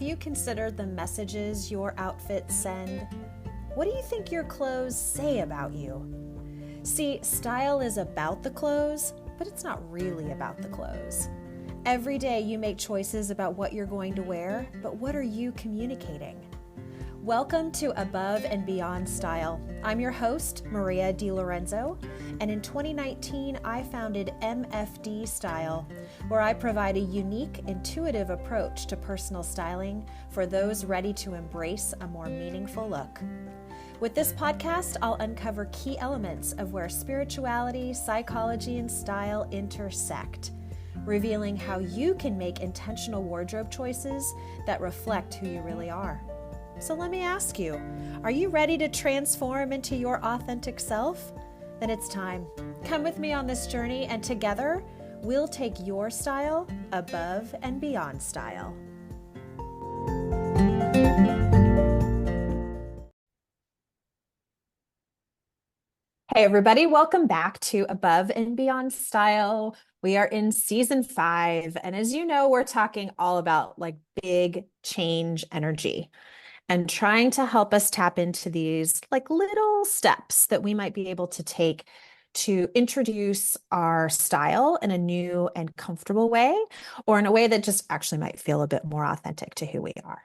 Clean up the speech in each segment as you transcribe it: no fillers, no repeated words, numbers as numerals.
you considered the messages your outfits send? What do you think your clothes say about you? See, style is about the clothes, but it's not really about the clothes. Every day you make choices about what you're going to wear, but what are you communicating? Welcome to Above and Beyond Style. I'm your host, Maria DiLorenzo, and in 2019, I founded MFD Style, where I provide a unique, intuitive approach to personal styling for those ready to embrace a more meaningful look. With this podcast, I'll uncover key elements of where spirituality, psychology, and style intersect, revealing how you can make intentional wardrobe choices that reflect who you really are. So let me ask you, are you ready to transform into your authentic self? Then it's time. Come with me on this journey, and together we'll take your style above and beyond style. Hey everybody, welcome back to Above and Beyond Style. We are in season 5, and as you know, we're talking all about like big change energy and trying to help us tap into these like little steps that we might be able to take to introduce our style in a new and comfortable way, or in a way that just actually might feel a bit more authentic to who we are.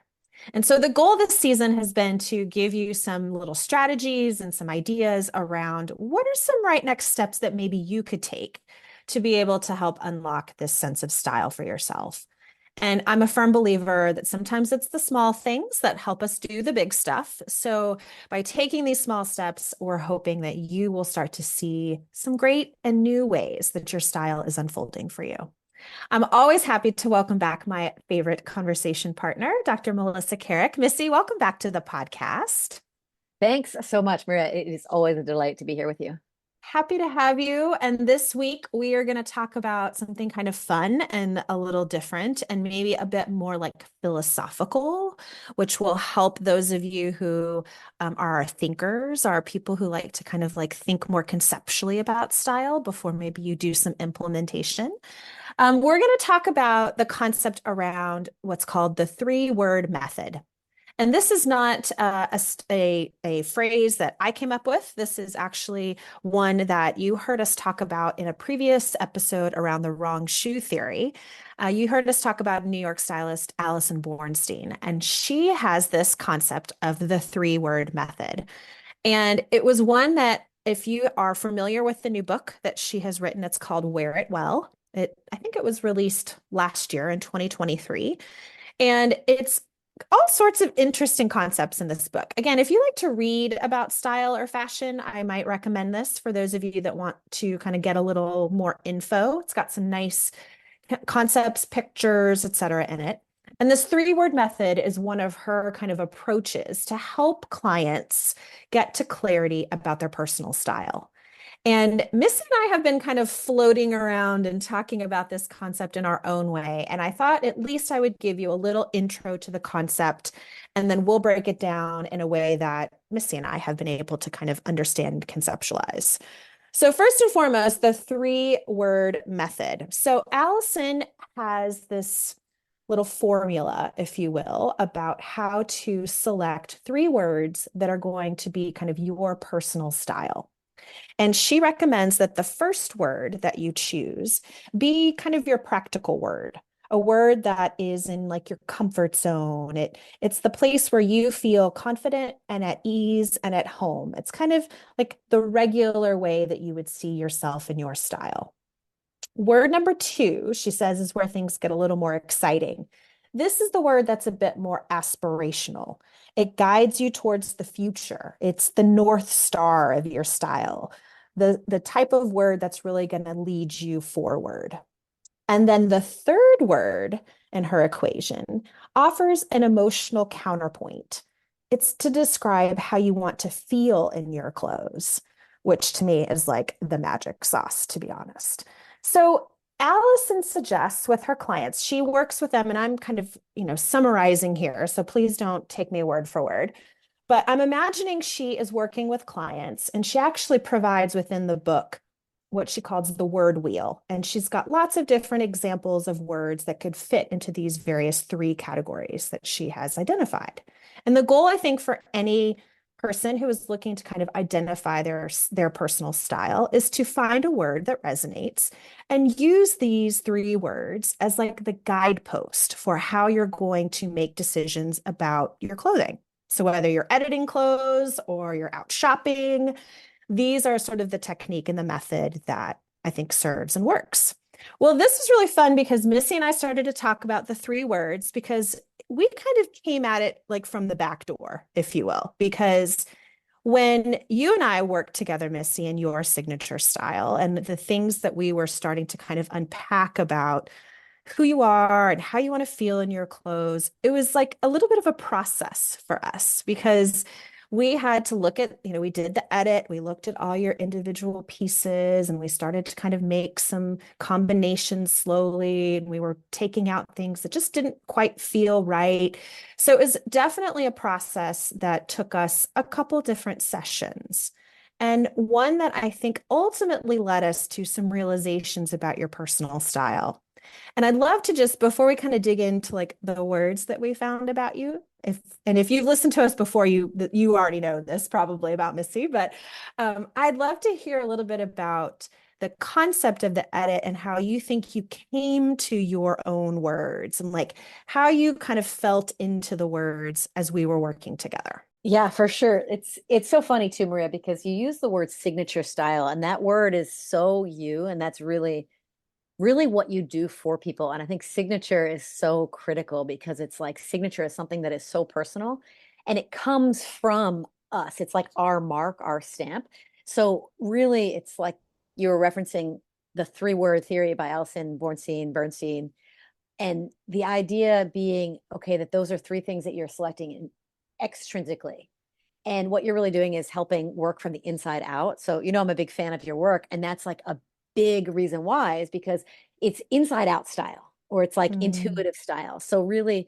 And so the goal this season has been to give you some little strategies and some ideas around what are some right next steps that maybe you could take to be able to help unlock this sense of style for yourself. And I'm a firm believer that sometimes it's the small things that help us do the big stuff. So by taking these small steps, we're hoping that you will start to see some great and new ways that your style is unfolding for you. I'm always happy to welcome back my favorite conversation partner, Dr. Melissa Carrick. Missy, welcome back to the podcast. Thanks so much, Maria. It is always a delight to be here with you. Happy to have you. And this week we are going to talk about something kind of fun and a little different and maybe a bit more like philosophical, which will help those of you who are thinkers, are people who like to kind of like think more conceptually about style before maybe you do some implementation. We're going to talk about the concept around what's called the 3-word method. And this is not a phrase that I came up with. This is actually one that you heard us talk about in a previous episode around the wrong shoe theory. You heard us talk about New York stylist Alison Bornstein, and she has this concept of the 3-word method. And it was one that, if you are familiar with the new book that she has written, it's called Wear It Well. I think it was released last year in 2023. And it's all sorts of interesting concepts in this book. Again, if you like to read about style or fashion, I might recommend this for those of you that want to kind of get a little more info. It's got some nice concepts, pictures, etc. in it. And this 3-word method is one of her kind of approaches to help clients get to clarity about their personal style. And Missy and I have been kind of floating around and talking about this concept in our own way. And I thought at least I would give you a little intro to the concept, and then we'll break it down in a way that Missy and I have been able to kind of understand and conceptualize. So first and foremost, the 3-word method. So Alison has this little formula, if you will, about how to select 3 words that are going to be kind of your personal style. And she recommends that the first word that you choose be kind of your practical word, a word that is in like your comfort zone. It's the place where you feel confident and at ease and at home. It's kind of like the regular way that you would see yourself in your style. Word number 2, she says, is where things get a little more exciting. This is the word that's a bit more aspirational. It guides you towards the future. It's the North Star of your style, the type of word that's really going to lead you forward. And then the 3rd word in her equation offers an emotional counterpoint. It's to describe how you want to feel in your clothes, which to me is like the magic sauce, to be honest. So Alison suggests with her clients, she works with them, and I'm kind of, summarizing here, so please don't take me word for word, but I'm imagining she is working with clients, and she actually provides within the book what she calls the word wheel. And she's got lots of different examples of words that could fit into these various three categories that she has identified. And the goal, I think, for any person who is looking to kind of identify their personal style is to find a word that resonates and use these three words as like the guidepost for how you're going to make decisions about your clothing. So whether you're editing clothes or you're out shopping, these are sort of the technique and the method that I think serves and works. Well, this is really fun because Missy and I started to talk about the three words because we kind of came at it like from the back door, if you will, because when you and I worked together, Missy, in your signature style and the things that we were starting to kind of unpack about who you are and how you want to feel in your clothes, it was like a little bit of a process for us because we had to look at, we did the edit, we looked at all your individual pieces, and we started to kind of make some combinations slowly. And we were taking out things that just didn't quite feel right. So it was definitely a process that took us a couple different sessions. And one that I think ultimately led us to some realizations about your personal style. And I'd love to just, before we kind of dig into like the words that we found about you, if you've listened to us before, you already know this probably about Missy, but I'd love to hear a little bit about the concept of the edit and how you think you came to your own words and like how you kind of felt into the words as we were working together. Yeah, for sure. It's so funny too, Maria, because you use the word signature style, and that word is so you, and that's really what you do for people. And I think signature is so critical because it's like signature is something that is so personal and it comes from us. It's like our mark, our stamp. So really, it's like you were referencing the three-word theory by Alison Bernstein, and the idea being, okay, that those are three things that you're selecting extrinsically. And what you're really doing is helping work from the inside out. So, I'm a big fan of your work. And that's like a big reason why is because it's inside out style or it's like Mm, intuitive style. So, really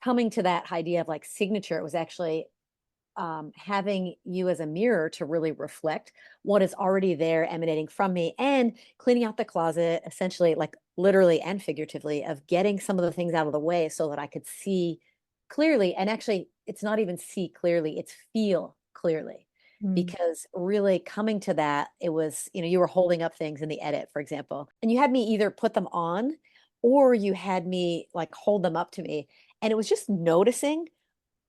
coming to that idea of like signature, it was actually having you as a mirror to really reflect what is already there emanating from me and cleaning out the closet, essentially, like literally and figuratively, of getting some of the things out of the way so that I could see clearly. And actually, it's not even see clearly, it's feel clearly. mm. Because really coming to that, it was, you were holding up things in the edit, for example, and you had me either put them on or you had me like hold them up to me. And it was just noticing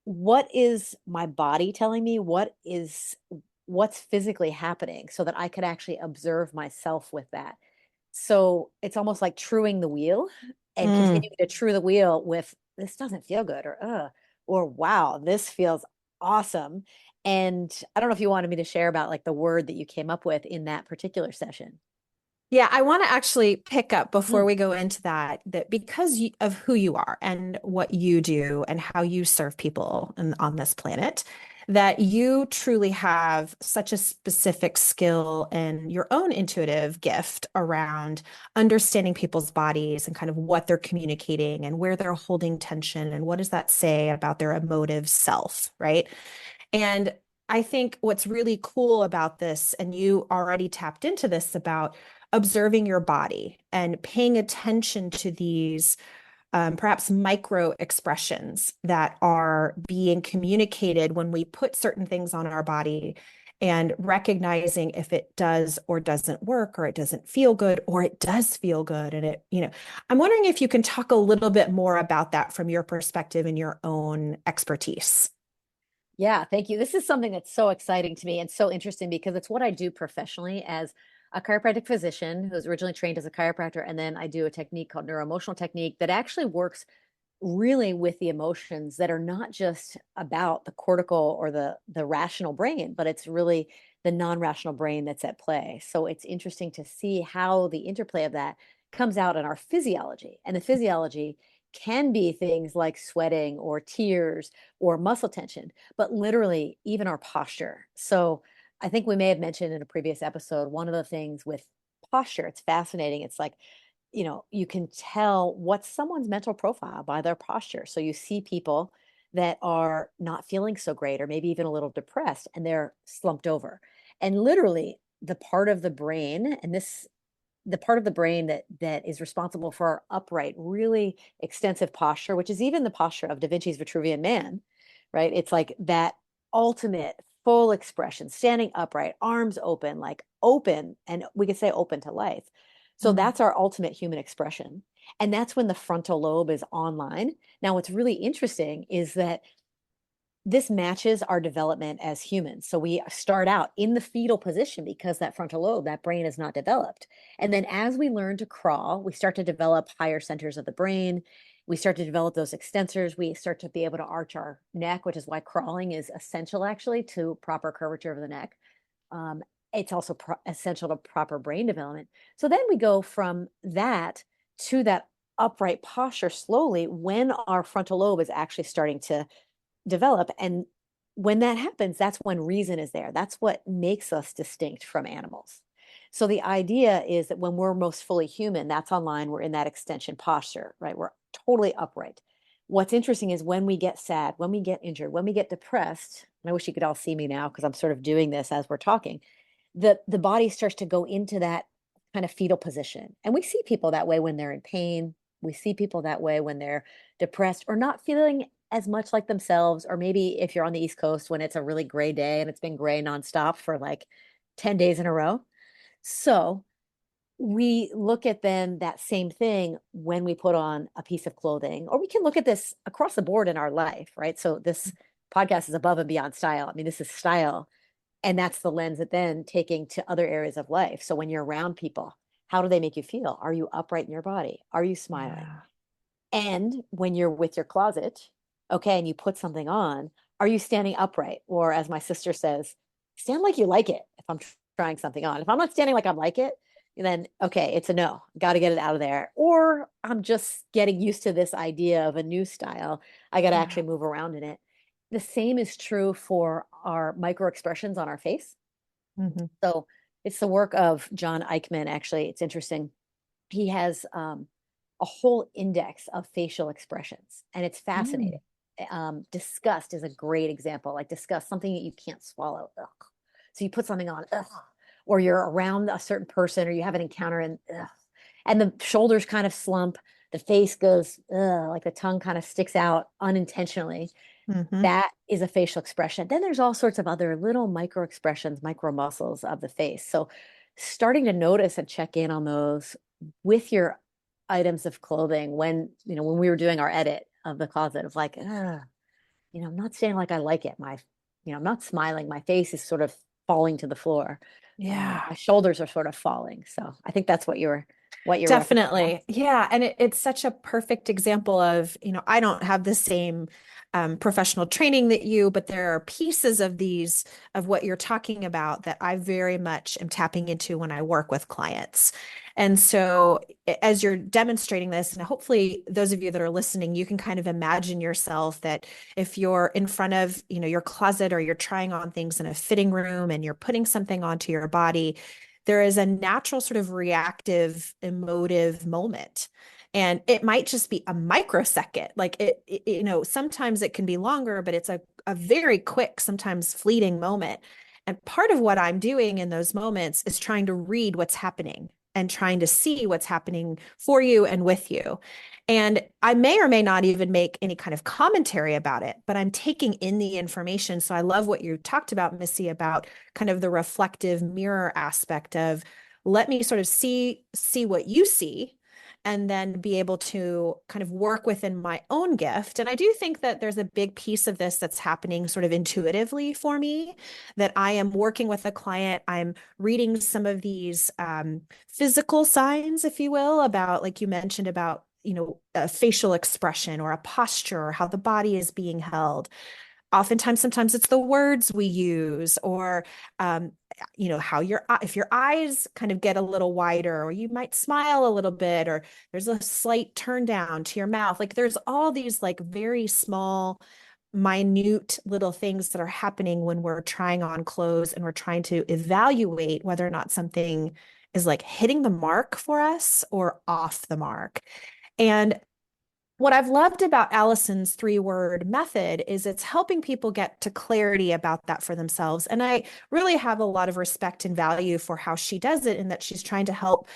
what is my body telling me, what's physically happening so that I could actually observe myself with that. So it's almost like truing the wheel and Mm. continuing to true the wheel with this doesn't feel good or wow, this feels awesome. And I don't know if you wanted me to share about like the word that you came up with in that particular session. Yeah, I want to actually pick up before Mm. we go into that because of who you are and what you do and how you serve people on this planet, that you truly have such a specific skill and your own intuitive gift around understanding people's bodies and kind of what they're communicating and where they're holding tension and what does that say about their emotive self, right? And I think what's really cool about this, and you already tapped into this about observing your body and paying attention to these perhaps micro expressions that are being communicated when we put certain things on our body and recognizing if it does or doesn't work or it doesn't feel good or it does feel good. And I'm wondering if you can talk a little bit more about that from your perspective and your own expertise. Yeah, thank you. This is something that's so exciting to me and so interesting because it's what I do professionally as a chiropractic physician who was originally trained as a chiropractor. And then I do a technique called neuroemotional technique that actually works really with the emotions that are not just about the cortical or the rational brain, but it's really the non-rational brain that's at play. So it's interesting to see how the interplay of that comes out in our physiology. And the physiology can be things like sweating or tears or muscle tension, but literally even our posture. So I think we may have mentioned in a previous episode, one of the things with posture, it's fascinating. It's like you can tell what's someone's mental profile by their posture. So you see people that are not feeling so great, or maybe even a little depressed, and they're slumped over. And literally, the part of the brain, and this the part of the brain that is responsible for our upright, really extensive posture, which is even the posture of Da Vinci's Vitruvian Man, right? It's like that ultimate full expression, standing upright, arms open, like open, and we could say open to life. So Mm. that's our ultimate human expression. And that's when the frontal lobe is online. Now, what's really interesting is that this matches our development as humans. So we start out in the fetal position because that frontal lobe, that brain is not developed. And then as we learn to crawl, we start to develop higher centers of the brain. We start to develop those extensors. We start to be able to arch our neck, which is why crawling is essential actually to proper curvature of the neck. Um, it's also essential to proper brain development. So then we go from that to that upright posture slowly when our frontal lobe is actually starting to develop. And when that happens, that's when reason is there. That's what makes us distinct from animals. So the idea is that when we're most fully human, that's online, we're in that extension posture, right? We're totally upright. What's interesting is when we get sad, when we get injured, when we get depressed, and I wish you could all see me now because I'm sort of doing this as we're talking, the body starts to go into that kind of fetal position. And we see people that way when they're in pain. We see people that way when they're depressed or not feeling as much like themselves, or maybe if you're on the East Coast when it's a really gray day and it's been gray nonstop for like 10 days in a row. So we look at then that same thing when we put on a piece of clothing, or we can look at this across the board in our life, right? So this podcast is above and beyond style. I mean, this is style. And that's the lens that then taking to other areas of life. So when you're around people, how do they make you feel? Are you upright in your body? Are you smiling? Yeah. And when you're with your closet, okay, and you put something on, are you standing upright? Or as my sister says, stand like you like it if I'm trying something on. If I'm not standing like I like it, then okay, it's a no. Got to get it out of there. Or I'm just getting used to this idea of a new style. I got to Yeah. actually move around in it. The same is true for our micro expressions on our face. Mhm. So it's the work of John Eichmann, actually. It's interesting. He has a whole index of facial expressions, and it's Mm. fascinating. Disgust is a great example, like disgust, something that you can't swallow. Ugh. So you put something on, ugh, or you're around a certain person, or you have an encounter, and ugh. And the shoulders kind of slump, the face goes, ugh, like the tongue kind of sticks out unintentionally. Mhm. That is a facial expression. Then there's all sorts of other little micro expressions, micro muscles of the face. So starting to notice and check in on those with your items of clothing when, when we were doing our edit of the closet of like, I'm not staying like I like it. I'm not smiling. My face is sort of falling to the floor. Yeah. My shoulders are sort of falling. So I think that's what you're referencing. Yeah. Definitely. Yeah. And it's such a perfect example of, I don't have the same professional training that you, but there are pieces of of what you're talking about that I very much am tapping into when I work with clients. And so as you're demonstrating this, and hopefully those of you that are listening, you can kind of imagine yourself that if you're in front of, your closet or you're trying on things in a fitting room and you're putting something onto your body, there is a natural sort of reactive emotive moment, and it might just be a microsecond, like sometimes it can be longer, but it's a very quick, sometimes fleeting moment. And part of what I'm doing in those moments is trying to read what's happening and trying to see what's happening for you and with you. And I may or may not even make any kind of commentary about it, but I'm taking in the information. So I love what you talked about, Missy, about kind of the reflective mirror aspect of, let me sort of see what you see, and then be able to kind of work within my own gift. And I do think that there's a big piece of this that's happening sort of intuitively for me, that I am working with a client, I'm reading some of these physical signs, if you will, about, like you mentioned, about a facial expression or a posture or how the body is being held. Oftentimes, sometimes it's the words we use, or how if your eyes kind of get a little wider, or you might smile a little bit, or there's a slight turn down to your mouth. Like there's all these like very small, minute little things that are happening when we're trying on clothes and we're trying to evaluate whether or not something is like hitting the mark for us or off the mark. And what I've loved about Allison's 3-word method is it's helping people get to clarity about that for themselves. And I really have a lot of respect and value for how she does it, in that she's trying to help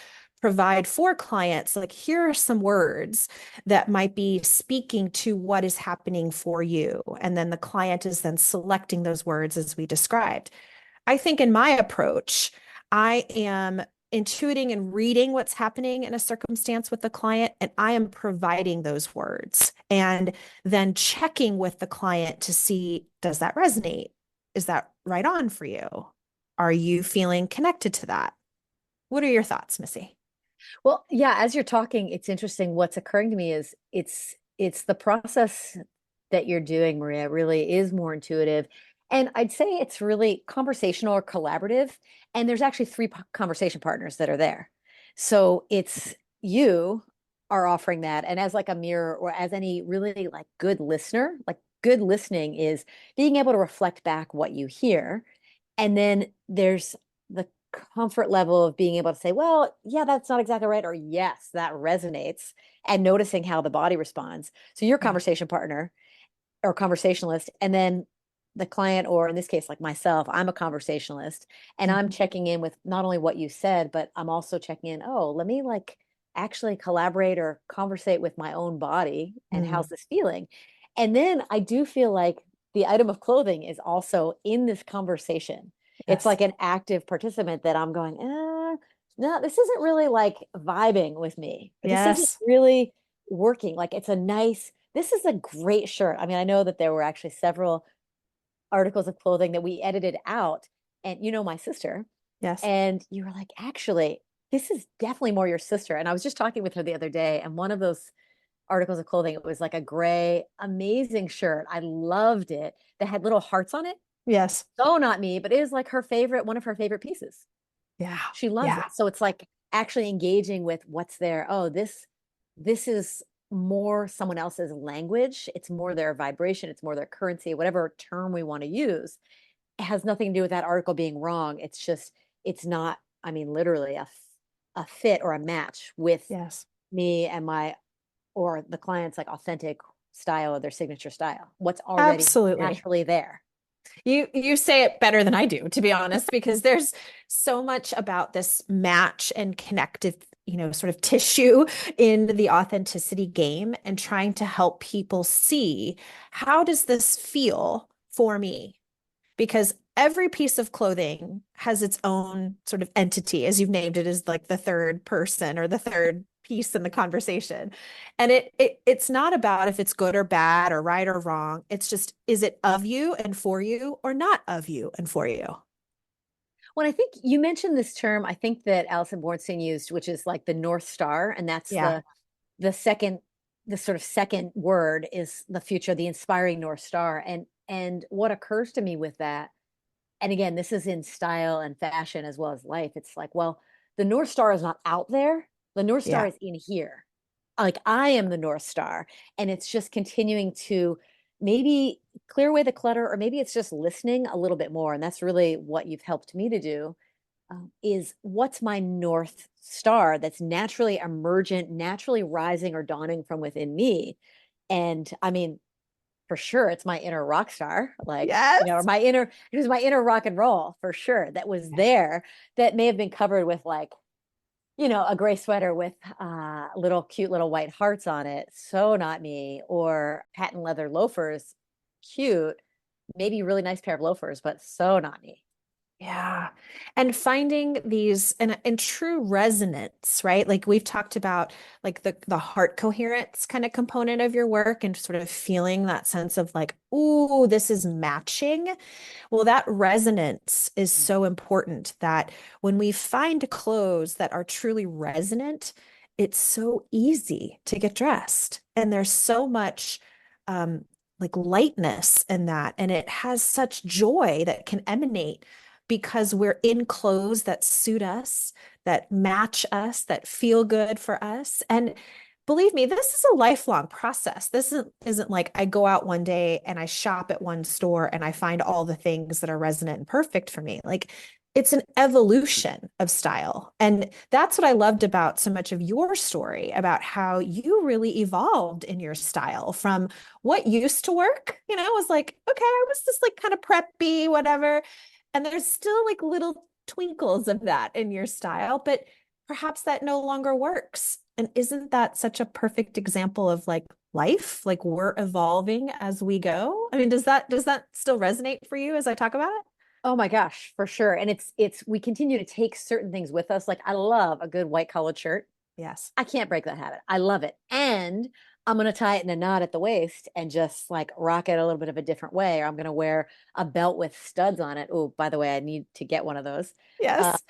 provide for clients, like, here are some words that might be speaking to what is happening for you. And then the client is then selecting those words as we described. I think in my approach, I am intuiting and reading what's happening in a circumstance with the client, and I am providing those words and then checking with the client to see, does that resonate? Is that right on for you? Are you feeling connected to that? What are your thoughts, Missy? Well, yeah, as you're talking, it's interesting. What's occurring to me is it's the process that you're doing, Maria, really is more intuitive. And I'd say it's really conversational or collaborative. And there's actually three conversation partners that are there. So it's you are offering that. And as like a mirror, or as any really like good listener, like good listening is being able to reflect back what you hear. And then there's the comfort level of being able to say, well, yeah, that's not exactly right, or yes, that resonates, and noticing how the body responds. So your Yeah. conversation partner or conversationalist, and then the client, or in this case, like myself, I'm a conversationalist, and I'm Mhm. checking in with not only what you said, but I'm also checking in, oh, let me like actually collaborate or conversate with my own body, and how's Mm. this feeling? And then I do feel like the item of clothing is also in this conversation. It's Yes. like an active participant that I'm going, no, this isn't really like vibing with me. This isn't Yes. really working. Like it's a nice, this is a great shirt. I mean, I know that there were actually several articles of clothing that we edited out. And you know, my sister, Yes. and you were like, actually, this is definitely more your sister. And I was just talking with her the other day, and one of those articles of clothing, it was like a gray, amazing shirt. I loved it, that had little hearts on it. Yes. So not me, but it is like her favorite, one of her favorite pieces. Yeah. She loves Yeah. it. So it's like actually engaging with what's there. Oh, this is more someone else's language. It's more their vibration. It's more their currency, whatever term we want to use. It has nothing to do with that article being wrong. It's just, it's not, I mean, literally a fit or a match with Yes. me and my, or the client's like authentic style or their signature style. What's already Absolutely. naturally there. You say it better than I do, to be honest, because there's so much about this match and connective, sort of tissue in the authenticity game, and trying to help people see, how does this feel for me? Because every piece of clothing has its own sort of entity, as you've named it, as like the third person or the third piece in the conversation. And it's not about if it's good or bad or right or wrong. It's just, is it of you and for you, or not of you and for you? When I think you mentioned this term, I think that Alison Bornstein used, which is like the North Star, and that's Yeah. the second, the sort of second word is the future, the inspiring North Star. And what occurs to me with that, and again, this is in style and fashion as well as life. It's like, well, the North Star is not out there. The North Star Yeah. is in here. Like I am the North Star, and it's just continuing to maybe clear away the clutter, or maybe it's just listening a little bit more. And that's really what you've helped me to do, is what's my North Star that's naturally emergent, naturally rising or dawning from within me. And I mean, for sure, it's my inner rock star, like, or Yes. my inner, it was my inner rock and roll for sure, that was there, that may have been covered with like, a gray sweater with little cute little white hearts on it. So not me. Or patent leather loafers, cute, maybe a really nice pair of loafers, but so not me. Yeah. And finding these and true resonance, right? Like we've talked about, like the heart coherence kind of component of your work, and sort of feeling that sense of like, ooh, this is matching. Well, that resonance is so important, that when we find clothes that are truly resonant, it's so easy to get dressed. And there's so much like lightness in that. And it has such joy that can emanate because we're in clothes that suit us, that match us, that feel good for us. And believe me, this is a lifelong process. This isn't like I go out one day and I shop at one store and I find all the things that are resonant and perfect for me. Like it's an evolution of style. And that's what I loved about so much of your story about how you really evolved in your style from what used to work, was like, okay, I was just like kind of preppy, whatever. And there's still like little twinkles of that in your style, but perhaps that no longer works. And isn't that such a perfect example of like life? Like we're evolving as we go. I mean, does that still resonate for you as I talk about it? Oh my gosh, for sure. And it's we continue to take certain things with us. Like I love a good white collared shirt. Yes. I can't break that habit. I love it. And I'm going to tie it in a knot at the waist and just like rock it a little bit of a different way. Or I'm going to wear a belt with studs on it. Oh, by the way, I need to get one of those. Um, Yes.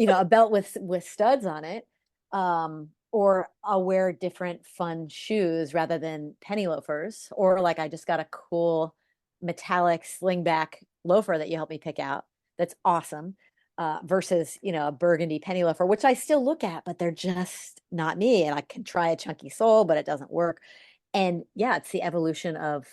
a belt with studs on it. Or I'll wear different fun shoes rather than penny loafers. Or like I just got a cool metallic slingback loafer that you helped me pick out. That's awesome versus a burgundy penny loafer, which I still look at, but they're just not me. And I can try a chunky sole, but it doesn't work. And yeah, it's the evolution of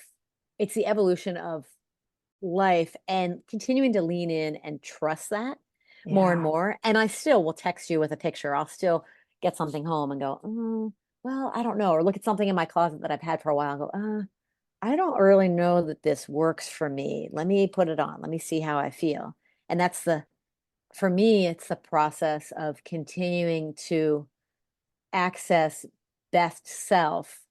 life and continuing to lean in and trust that more and Yeah. more. And I still will text you with a picture. I'll still get something home and go, well, I don't know, or look at something in my closet that I've had for a while and go, I don't really know that this works for me. Let me put it on. Let me see how I feel. And for me, it's the process of continuing to access best self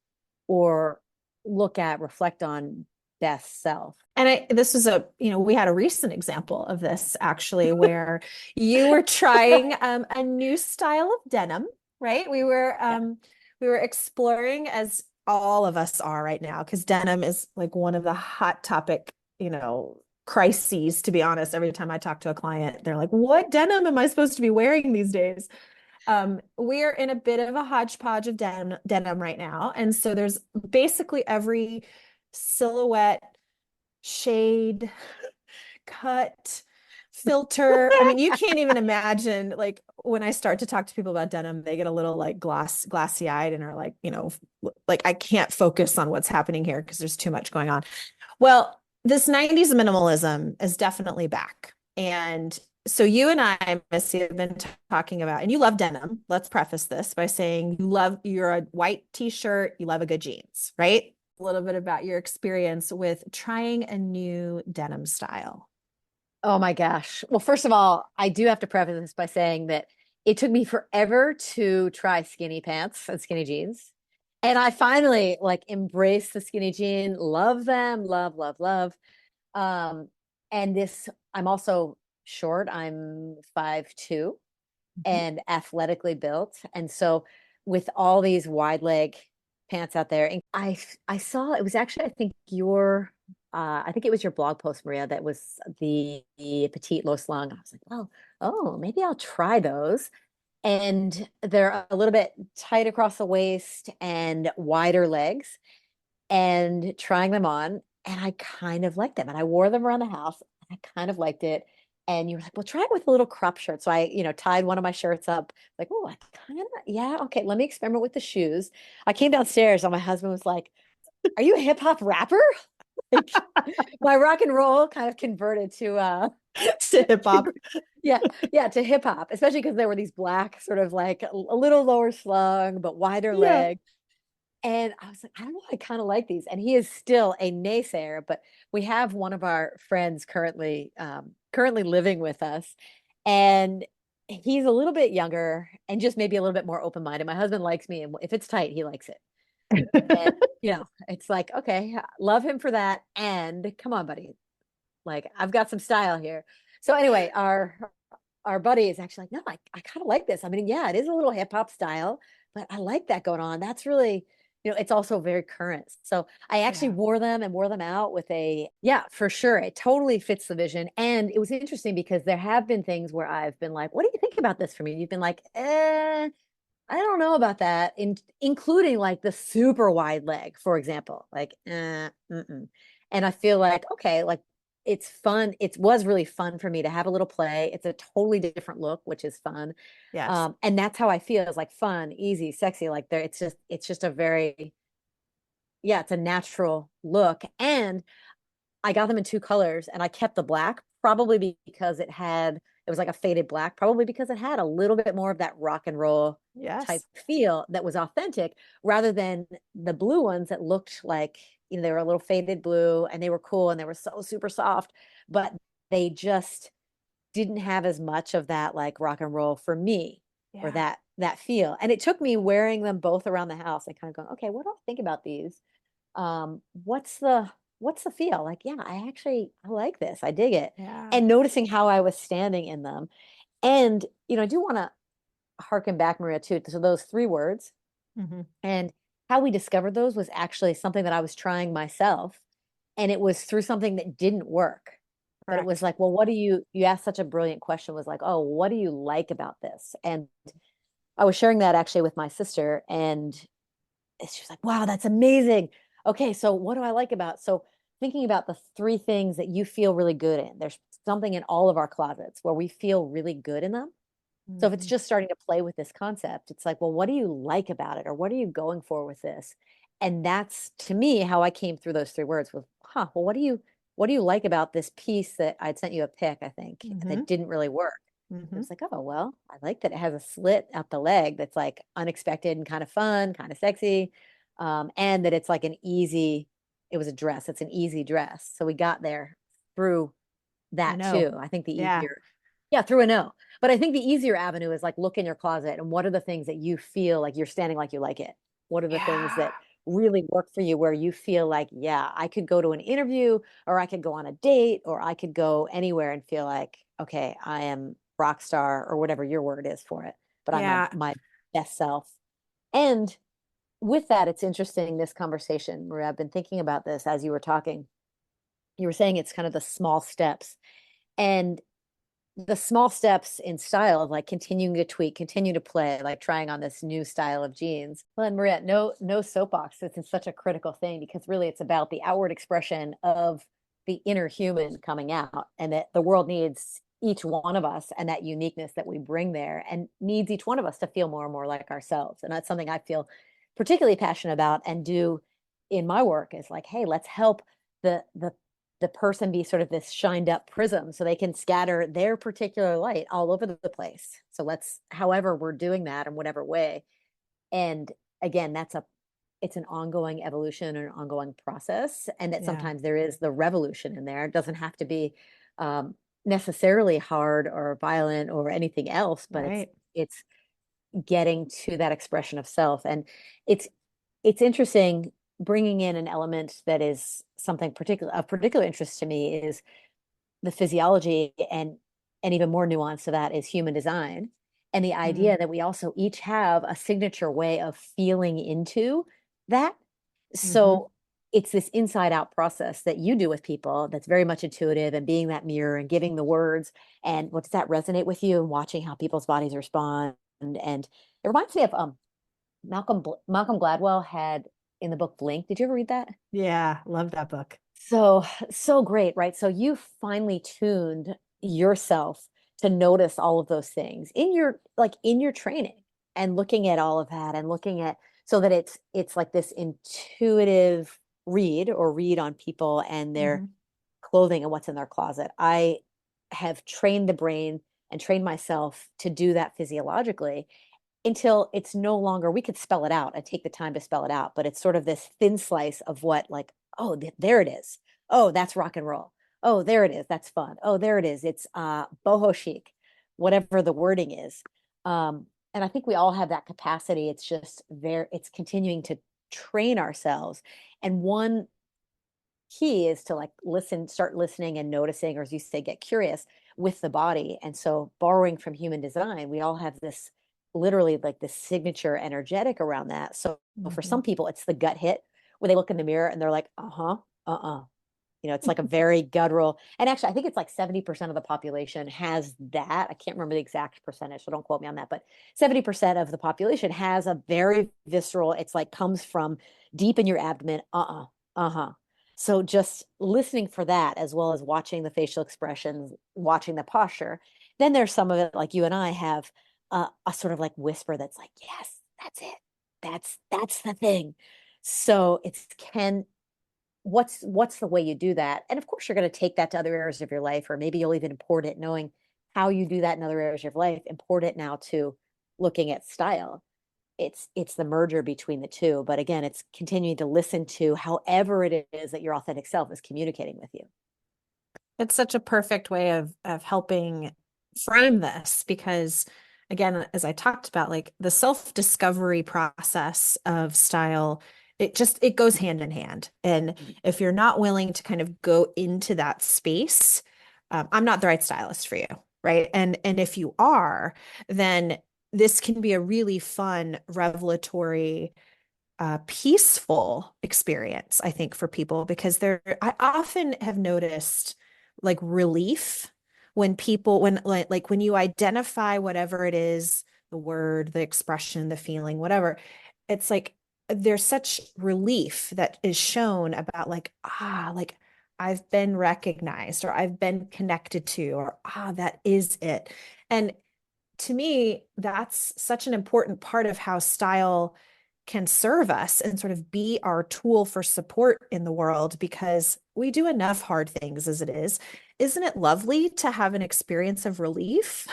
or reflect on best self. And this was we had a recent example of this actually, where you were trying a new style of denim, right? Yeah. We were exploring as all of us are right now, because denim is like one of the hot topic, crises, to be honest. Every time I talk to a client, they're like, what denim am I supposed to be wearing these days? We're in a bit of a hodgepodge of denim right now. And so there's basically every silhouette, shade, cut, filter. I mean, you can't even imagine, like when I start to talk to people about denim, they get a little like glassy eyed and are like, like I can't focus on what's happening here because there's too much going on. Well, this 90s minimalism is definitely back. And so you and I, Missy, have been talking about, and you love denim. Let's preface this by saying you're a white t-shirt, you love a good jeans, right? A little bit about your experience with trying a new denim style. Oh my gosh. Well, first of all, I do have to preface this by saying that it took me forever to try skinny pants and skinny jeans. And I finally like embraced the skinny jean, love them, love, love, love. Um, and I'm also short. I'm 5'2" Mhm. and athletically built. And so with all these wide leg pants out there, and I saw it was actually I think it was your blog post, Maria, that was the petite low slung. I was like, well, oh, maybe I'll try those. And they're a little bit tight across the waist and wider legs. And trying them on, and I kind of liked them. And I wore them around the house. I kind of liked it. And you were like, well, try it with a little crop shirt. So I, tied one of my shirts up, like, oh, I kind of, yeah, okay, let me experiment with the shoes. I came downstairs and my husband was like, are you a hip hop rapper? Like my rock and roll kind of converted To hip hop. to yeah, yeah, to hip hop, especially because there were these black, sort of like a little lower slung, but wider Yeah. leg. And I was like, I don't know, I kind of like these. And he is still a naysayer, but we have one of our friends currently living with us. And he's a little bit younger and just maybe a little bit more open-minded. My husband likes me, and if it's tight, he likes it. And it's like, okay, love him for that. And come on, buddy. Like I've got some style here. So anyway, our buddy is actually like, no, I kind of like this. I mean, yeah, it is a little hip hop style, but I like that going on. That's really, it's also very current. So I actually Yeah. wore them out with yeah, for sure. It totally fits the vision. And it was interesting because there have been things where I've been like, what do you think about this for me? You've been like, I don't know about that, including like the super wide leg, for example. Like, mm-mm. And I feel like, okay, like it's fun. It was really fun for me to have a little play. It's a totally different look, which is fun. Yes. And that's how I feel. It's like fun, easy, sexy. Like it's just a very, yeah, it's a natural look. And I got them in two colors and I kept the black probably because it It was like a faded black, probably because it had a little bit more of that rock and roll type Yes. feel that was authentic rather than the blue ones that looked like, they were a little faded blue and they were cool and they were so super soft, but they just didn't have as much of that like rock and roll for me, or Yeah. that feel. And it took me wearing them both around the house and kind of going, okay, what do I think about these? What's the feel? Like, yeah, I like this. I dig it. Yeah. And noticing how I was standing in them. And, I do want to harken back, Maria, too, to those three words. Hmm. And how we discovered those was actually something that I was trying myself. And it was through something that didn't work. But it was Correct. like, well, what do you asked such a brilliant question, was like, oh, what do you like about this? And I was sharing that actually with my sister, and she was like, wow, that's amazing. Okay, so what do I like about? So thinking about the three things that you feel really good in. There's something in all of our closets where we feel really good in them. So if it's Hmm. just starting to play with this concept, it's like, well, what do you like about it? Or what are you going for with this? And that's to me how I came through those three words was, well, what do you like about this piece that I'd sent you a pic, I think, Hmm. that didn't really work? It Hmm. was like, oh, well, I like that it has a slit out the leg that's like unexpected and kind of fun, kind of sexy. And that it's like it was a dress. It's an easy dress. So we got there through I that know. too. I think the Yeah. easier, yeah, through a no. But I think the easier avenue is like look in your closet and what are the things that you feel like you're standing like you like it? What are the things Yeah. that really work for you where you feel like, yeah, I could go to an interview or I could go on a date or I could go anywhere and feel like, okay, I am rock star or whatever your word is for it, but I'm Yeah. my best self. And with that, it's interesting, this conversation, Maria, I've been thinking about this as you were talking. You were saying it's kind of the small steps. And the small steps in style of like continuing to tweak, continue to play, like trying on this new style of jeans. Well, and Mariette, no soapbox. It's such a critical thing because really it's about the outward expression of the inner human coming out, and that the world needs each one of us and that uniqueness that we bring there, and needs each one of us to feel more and more like ourselves. And that's something I feel particularly passionate about and do in my work, is like, hey, let's help the person be sort of this shined up prism so they can scatter their particular light all over the place. So let's, however we're doing that in whatever way. And again, it's an ongoing evolution and an ongoing process. And that Yeah. sometimes there is the revolution in there. It doesn't have to be necessarily hard or violent or anything else, but it's, Right. it's getting to that expression of self. And it's, it's interesting bringing in an element that is something of particular interest to me is the physiology, and even more nuanced to that is human design, and the Mm. idea that we also each have a signature way of feeling into that. Hmm. So it's this inside out process that you do with people that's very much intuitive, and being that mirror and giving the words, and what does that resonate with you, and watching how people's bodies respond. And it reminds me of Malcolm Gladwell had in the book Blink. Did you ever read that? Yeah. Love that book. So great, right? So you finely tuned yourself to notice all of those things in your training, and looking at all of that, and looking at, so that it's like this intuitive read on people and their Hmm. clothing and what's in their closet. I have trained the brain and trained myself to do that physiologically, until it's no longer, we could spell it out and take the time to spell it out, but it's sort of this thin slice of what, like, oh, there it is. Oh, that's rock and roll. Oh, there it is. That's fun. Oh, there it is. It's boho chic, whatever the wording is. And I think we all have that capacity. It's just there, it's continuing to train ourselves. And one key is to like start listening and noticing, or as you say, get curious with the body. And so, borrowing from human design, we all have this, literally like this signature energetic around that. So for Hmm. some people, it's the gut hit where they look in the mirror and they're like, uh-huh, uh-uh. It's like a very guttural. And actually, I think it's like 70% of the population has that. I can't remember the exact percentage, so don't quote me on that. But 70% of the population has a very visceral, it's like comes from deep in your abdomen. Uh-uh, uh-huh. So just listening for that, as well as watching the facial expressions, watching the posture. Then there's some of it, like you and I have a sort of like whisper that's like, yes, that's it. That's the thing. So it's what's the way you do that? And of course, you're going to take that to other areas of your life, or maybe you'll even import it, knowing how you do that in other areas of your life, import it now to looking at style. It's the merger between the two. But again, it's continuing to listen to however it is that your authentic self is communicating with you. It's such a perfect way of helping frame this because again, as I talked about, like the self-discovery process of style, it goes hand in hand. And if you're not willing to kind of go into that space, I'm not the right stylist for you, right? And if you are, then this can be a really fun, revelatory peaceful experience, I think, for people because I often have noticed like relief when people, when like when you identify whatever it is, the word, the expression, the feeling, whatever, it's like there's such relief that is shown about like I've been recognized or I've been connected to, or that is it. And to me, that's such an important part of how style can serve us and sort of be our tool for support in the world because we do enough hard things as it is. Isn't it lovely to have an experience of relief,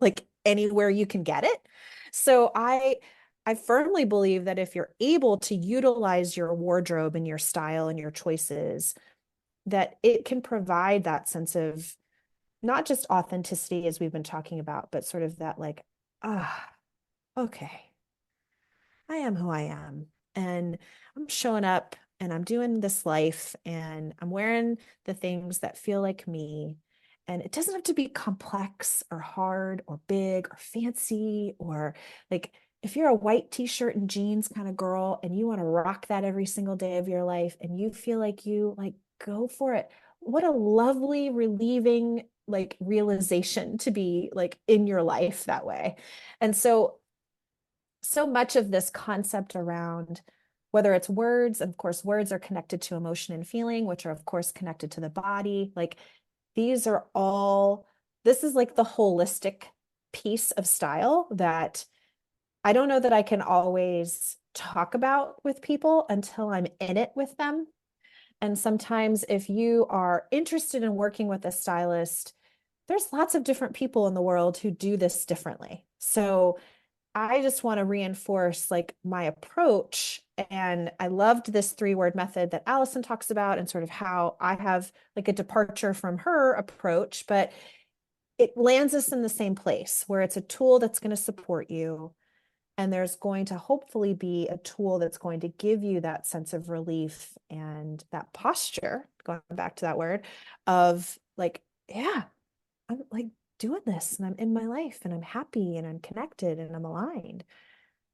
like anywhere you can get it? So I firmly believe that if you're able to utilize your wardrobe and your style and your choices, that it can provide that sense of not just authenticity as we've been talking about, but sort of that like, ah, okay, I am who I am. And I'm showing up and I'm doing this life and I'm wearing the things that feel like me. And it doesn't have to be complex or hard or big or fancy or like if you're a white t-shirt and jeans kind of girl and you want to rock that every single day of your life and you feel like you like go for it. What a lovely, relieving like realization to be like in your life that way. And so much of this concept around whether it's words, of course, words are connected to emotion and feeling, which are, of course, connected to the body. Like these are all, this is like the holistic piece of style that I don't know that I can always talk about with people until I'm in it with them. And sometimes if you are interested in working with a stylist, there's lots of different people in the world who do this differently. So I just want to reinforce like my approach. And I loved this 3 word method that Allison talks about and sort of how I have like a departure from her approach, but it lands us in the same place where it's a tool that's going to support you. And there's going to hopefully be a tool that's going to give you that sense of relief and that posture, going back to that word, of like, yeah, I'm like doing this and I'm in my life and I'm happy and I'm connected and I'm aligned.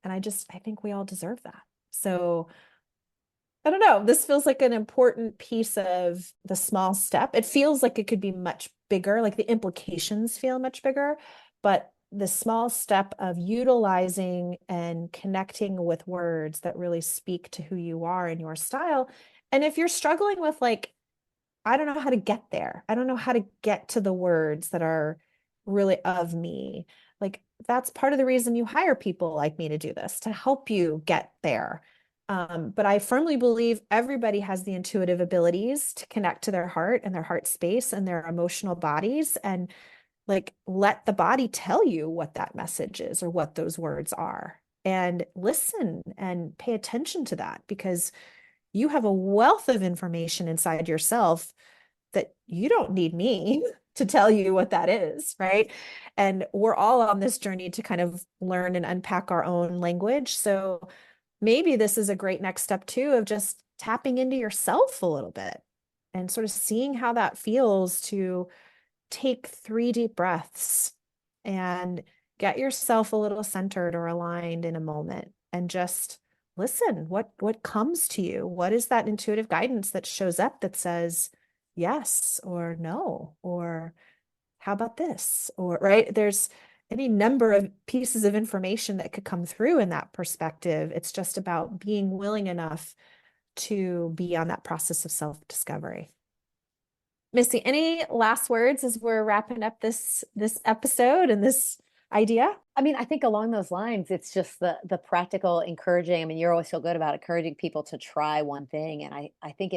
And I think we all deserve that. So I don't know. This feels like an important piece of the small step. It feels like it could be much bigger, like the implications feel much bigger, but the small step of utilizing and connecting with words that really speak to who you are and your style. And if you're struggling with like, I don't know how to get there. I don't know how to get to the words that are really of me. Like that's part of the reason you hire people like me to do this, to help you get there. But I firmly believe everybody has the intuitive abilities to connect to their heart and their heart space and their emotional bodies and like let the body tell you what that message is or what those words are. And listen and pay attention to that because you have a wealth of information inside yourself that you don't need me to tell you what that is, right? And we're all on this journey to kind of learn and unpack our own language. So maybe this is a great next step too of just tapping into yourself a little bit and sort of seeing how that feels to take 3 deep breaths and get yourself a little centered or aligned in a moment and just listen. What comes to you? What is that intuitive guidance that shows up that says yes or no or how about this or right? There's any number of pieces of information that could come through in that perspective. It's just about being willing enough to be on that process of self-discovery. Missy, any last words as we're wrapping up this episode and this idea? I mean, I think along those lines, it's just the practical encouraging. I mean, you're always so good about encouraging people to try one thing. And I think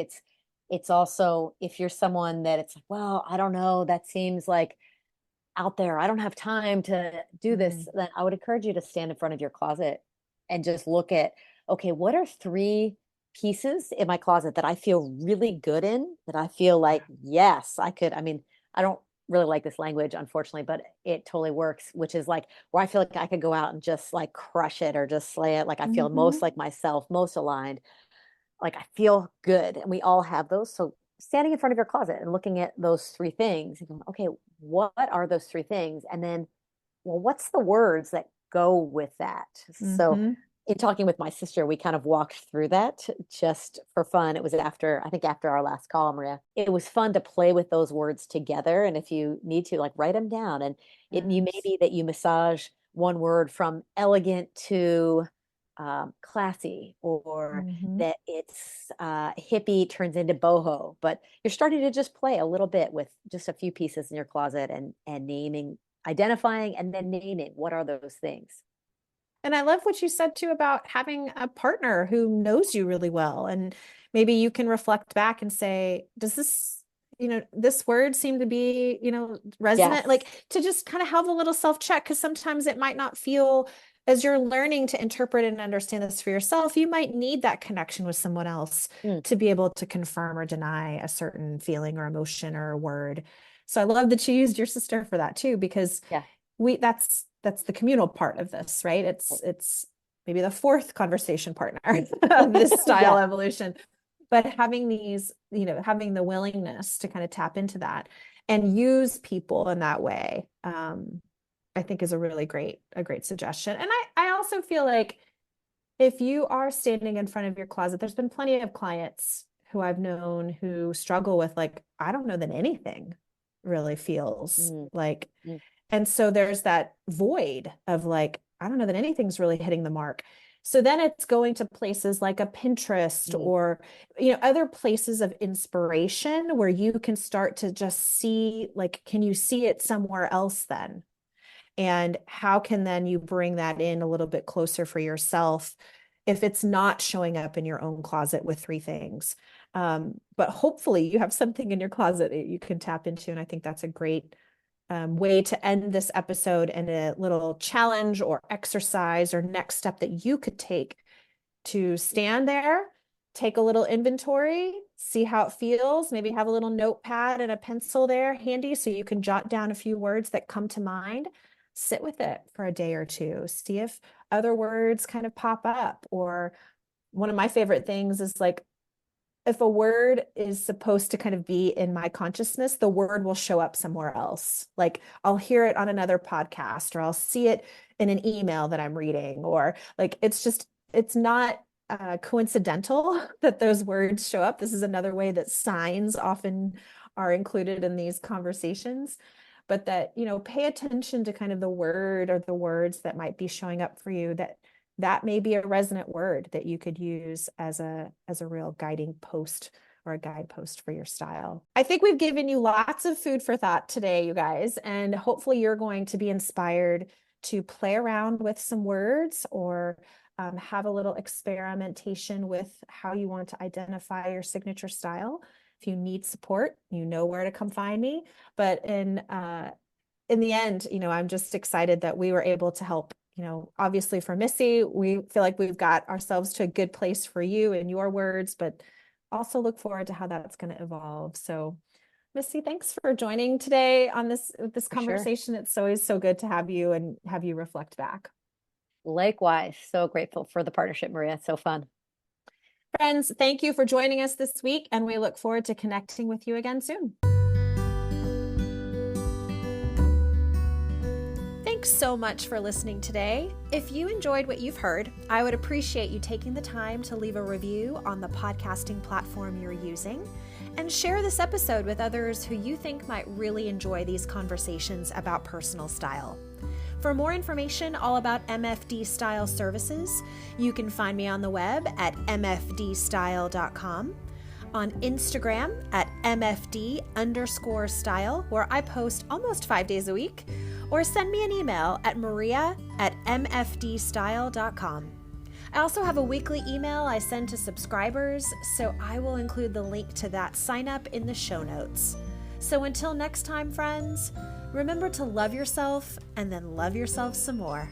it's also if you're someone that it's like, well, I don't know, that seems like out there, I don't have time to do Mm, this, then I would encourage you to stand in front of your closet and just look at, okay, what are three pieces in my closet that I feel really good in, that I feel yeah. like, yes, I could. I mean, I don't really like this language, unfortunately, but it totally works, which is like where I feel like I could go out and just like crush it or just slay it. Like I feel Hmm. most like myself, most aligned, like I feel good. And we all have those. So standing in front of your closet and looking at those three things, and going, okay, what are those three things? And then, well, what's the words that go with that? So Hmm. in talking with my sister, we kind of walked through that just for fun. It was after, I think after our last call, Maria. It was fun to play with those words together. And if you need to, like, write them down. And you may Yes. be that you massage one word from elegant to classy, or Hmm. that it's hippie turns into boho. But you're starting to just play a little bit with just a few pieces in your closet, and naming, identifying, and then naming what are those things. And I love what you said too about having a partner who knows you really well. And maybe you can reflect back and say, does this, this word seem to be, resonant? Yes. Like to just kind of have a little self-check, because sometimes it might not feel, as you're learning to interpret and understand this for yourself, you might need that connection with someone else Mm, to be able to confirm or deny a certain feeling or emotion or a word. So I love that you used your sister for that too, because yeah. that's the communal part of this, right? Right. It's maybe the fourth conversation partner of this style Yeah. evolution. But having these, having the willingness to kind of tap into that and use people in that way, I think is a great suggestion. And I also feel like if you are standing in front of your closet, there's been plenty of clients who I've known who struggle with like, I don't know that anything really feels Mm, like, mm, and so there's that void of like, I don't know that anything's really hitting the mark. So then it's going to places like a Pinterest mm, or, other places of inspiration where you can start to just see, like, can you see it somewhere else then? And how can then you bring that in a little bit closer for yourself if it's not showing up in your own closet with three things? But hopefully you have something in your closet that you can tap into. And I think that's a great way to end this episode, and a little challenge or exercise or next step that you could take to stand there, take a little inventory, see how it feels, maybe have a little notepad and a pencil there handy so you can jot down a few words that come to mind. Sit with it for a day or two, see if other words kind of pop up. Or one of my favorite things is like, if a word is supposed to kind of be in my consciousness, the word will show up somewhere else. Like I'll hear it on another podcast, or I'll see it in an email that I'm reading, or like it's not coincidental that those words show up. This is another way that signs often are included in these conversations. But that, pay attention to kind of the word or the words that might be showing up for you, that may be a resonant word that you could use as a real guiding post or a guidepost for your style. I think we've given you lots of food for thought today, you guys, and hopefully you're going to be inspired to play around with some words, or have a little experimentation with how you want to identify your signature style. If you need support, you know where to come find me. But in the end, I'm just excited that we were able to help. Obviously for Missy, we feel like we've got ourselves to a good place for you and your words, but also look forward to how that's going to evolve. So, Missy, thanks for joining today on this for sure. conversation. It's always so good to have you and have you reflect back. Likewise. So grateful for the partnership, Maria. So fun. Friends, thank you for joining us this week, and we look forward to connecting with you again soon. Thanks so much for listening today. If you enjoyed what you've heard, I would appreciate you taking the time to leave a review on the podcasting platform you're using, and share this episode with others who you think might really enjoy these conversations about personal style. For more information all about MFD Style services, you can find me on the web at mfdstyle.com, on Instagram at mfd_style, where I post almost 5 days a week, or send me an email at maria@mfdstyle.com. I also have a weekly email I send to subscribers, so I will include the link to that sign up in the show notes. So until next time, friends, remember to love yourself and then love yourself some more.